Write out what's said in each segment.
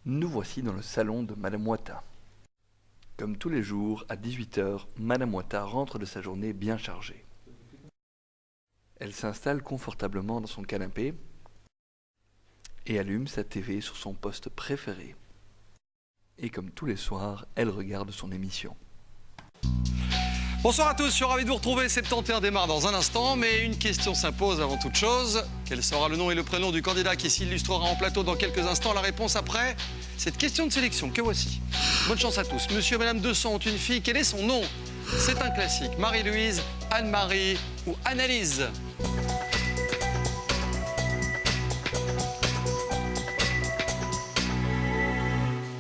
Nous voici dans le salon de Madame Wata. Comme tous les jours, à 18 h, Madame Wata rentre de sa journée bien chargée. Elle s'installe confortablement dans son canapé et allume sa TV sur son poste préféré. Et comme tous les soirs, elle regarde son émission. Bonsoir à tous, je suis ravi de vous retrouver. 71 démarre dans un instant, mais une question s'impose avant toute chose. Quel sera le nom et le prénom du candidat qui s'illustrera en plateau dans quelques instants? La réponse après cette question de sélection que voici. Bonne chance à tous. Monsieur et Madame Desson ont une fille. Quel est son nom? C'est un classique. Marie-Louise, Anne-Marie ou Annalise?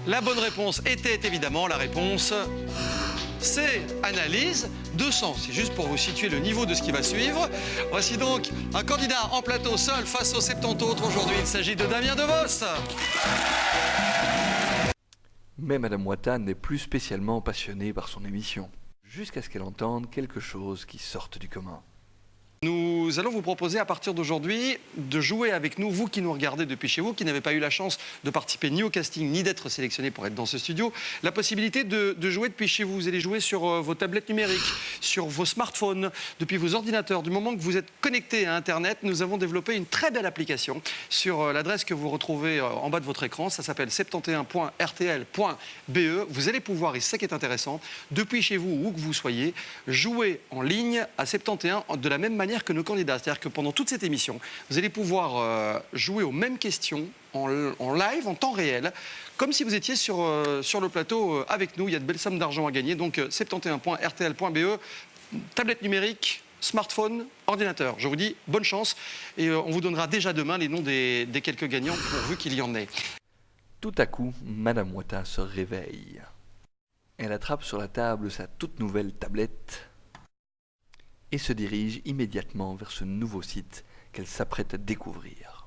La bonne réponse était évidemment la réponse... c'est Annalise 200. C'est juste pour vous situer le niveau de ce qui va suivre. Voici donc un candidat en plateau seul face aux 70 autres. Aujourd'hui, il s'agit de Damien Devos. Mais Madame Wata n'est plus spécialement passionnée par son émission, jusqu'à ce qu'elle entende quelque chose qui sorte du commun. Nous allons vous proposer à partir d'aujourd'hui de jouer avec nous, vous qui nous regardez depuis chez vous, qui n'avez pas eu la chance de participer ni au casting ni d'être sélectionné pour être dans ce studio, la possibilité de jouer depuis chez vous. Vous allez jouer sur vos tablettes numériques, sur vos smartphones, depuis vos ordinateurs. Du moment que vous êtes connecté à Internet, nous avons développé une très belle application sur l'adresse que vous retrouvez en bas de votre écran. Ça s'appelle 71.rtl.be. Vous allez pouvoir, et c'est ça qui est intéressant, depuis chez vous, où que vous soyez, jouer en ligne à 71 de la même manière que nos candidats. C'est-à-dire que pendant toute cette émission, vous allez pouvoir jouer aux mêmes questions en live, en temps réel, comme si vous étiez sur le plateau avec nous. Il y a de belles sommes d'argent à gagner. Donc 71.rtl.be, tablette numérique, smartphone, ordinateur. Je vous dis bonne chance et on vous donnera déjà demain les noms des quelques gagnants pourvu qu'il y en ait. Tout à coup, Madame Wata se réveille. Elle attrape sur la table sa toute nouvelle tablette et se dirige immédiatement vers ce nouveau site qu'elle s'apprête à découvrir.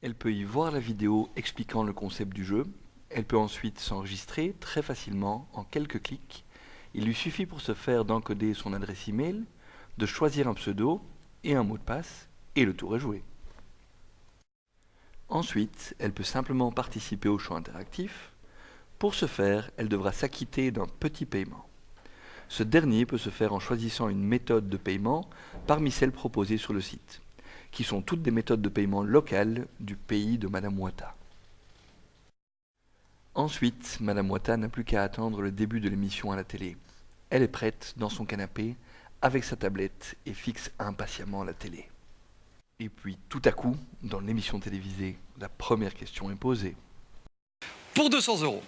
Elle peut y voir la vidéo expliquant le concept du jeu. Elle peut ensuite s'enregistrer très facilement en quelques clics. Il lui suffit pour ce faire d'encoder son adresse email, de choisir un pseudo et un mot de passe, et le tour est joué. Ensuite, elle peut simplement participer au choix interactif. Pour ce faire, elle devra s'acquitter d'un petit paiement. Ce dernier peut se faire en choisissant une méthode de paiement parmi celles proposées sur le site, qui sont toutes des méthodes de paiement locales du pays de Madame Wata. Ensuite, Madame Wata n'a plus qu'à attendre le début de l'émission à la télé. Elle est prête dans son canapé, avec sa tablette, et fixe impatiemment la télé. Et puis, tout à coup, dans l'émission télévisée, la première question est posée. Pour 200 €,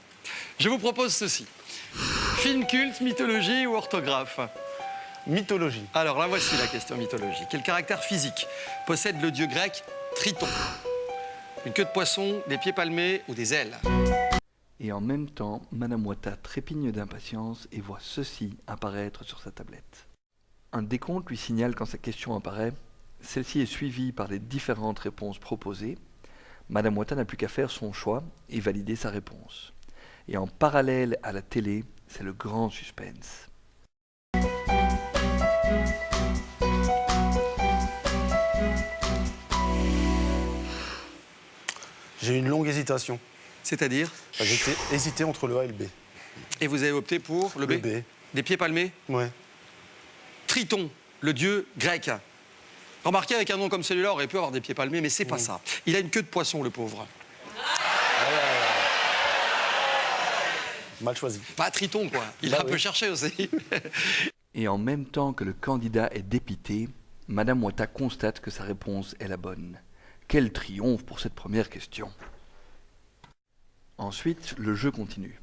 je vous propose ceci. Film culte, mythologie ou orthographe? Mythologie. Alors là, voici la question mythologie. Quel caractère physique possède le dieu grec Triton? Une queue de poisson, des pieds palmés ou des ailes? Et en même temps, Madame Wata trépigne d'impatience et voit ceci apparaître sur sa tablette. Un décompte lui signale quand sa question apparaît. Celle-ci est suivie par les différentes réponses proposées. Madame Wata n'a plus qu'à faire son choix et valider sa réponse. Et en parallèle à la télé, c'est le grand suspense. J'ai eu une longue hésitation. C'est-à-dire? J'ai hésité entre le A et le B. Et vous avez opté pour le B? Le B. Des pieds palmés? Ouais. Triton, le dieu grec. Remarquez, avec un nom comme celui-là, on aurait pu avoir des pieds palmés, mais c'est pas ça. Il a une queue de poisson, le pauvre. Mal choisi. Pas Triton, quoi. Il a un peu cherché aussi. Et en même temps que le candidat est dépité, Madame Wata constate que sa réponse est la bonne. Quel triomphe pour cette première question! Ensuite, le jeu continue.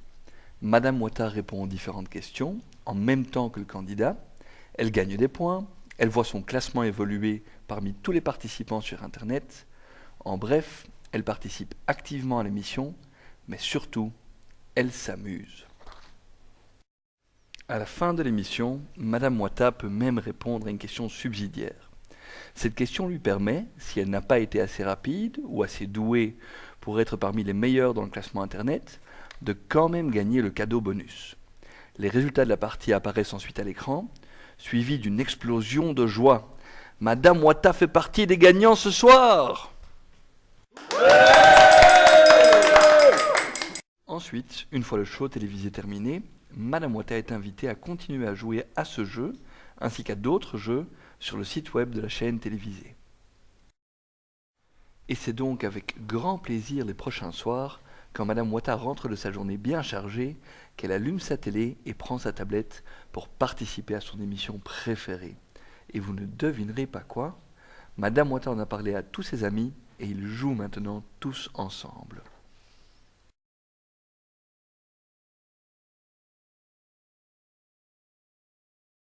Madame Wata répond aux différentes questions, en même temps que le candidat. Elle gagne des points, elle voit son classement évoluer parmi tous les participants sur Internet. En bref, elle participe activement à l'émission, mais surtout, elle s'amuse. À la fin de l'émission, Madame Wata peut même répondre à une question subsidiaire. Cette question lui permet, si elle n'a pas été assez rapide ou assez douée pour être parmi les meilleurs dans le classement Internet, de quand même gagner le cadeau bonus. Les résultats de la partie apparaissent ensuite à l'écran, suivis d'une explosion de joie. Madame Wata fait partie des gagnants ce soir! Ensuite, une fois le show télévisé terminé, Madame Wata est invitée à continuer à jouer à ce jeu, ainsi qu'à d'autres jeux, sur le site web de la chaîne télévisée. Et c'est donc avec grand plaisir les prochains soirs, quand Madame Wata rentre de sa journée bien chargée, qu'elle allume sa télé et prend sa tablette pour participer à son émission préférée. Et vous ne devinerez pas quoi, Madame Wata en a parlé à tous ses amis et ils jouent maintenant tous ensemble.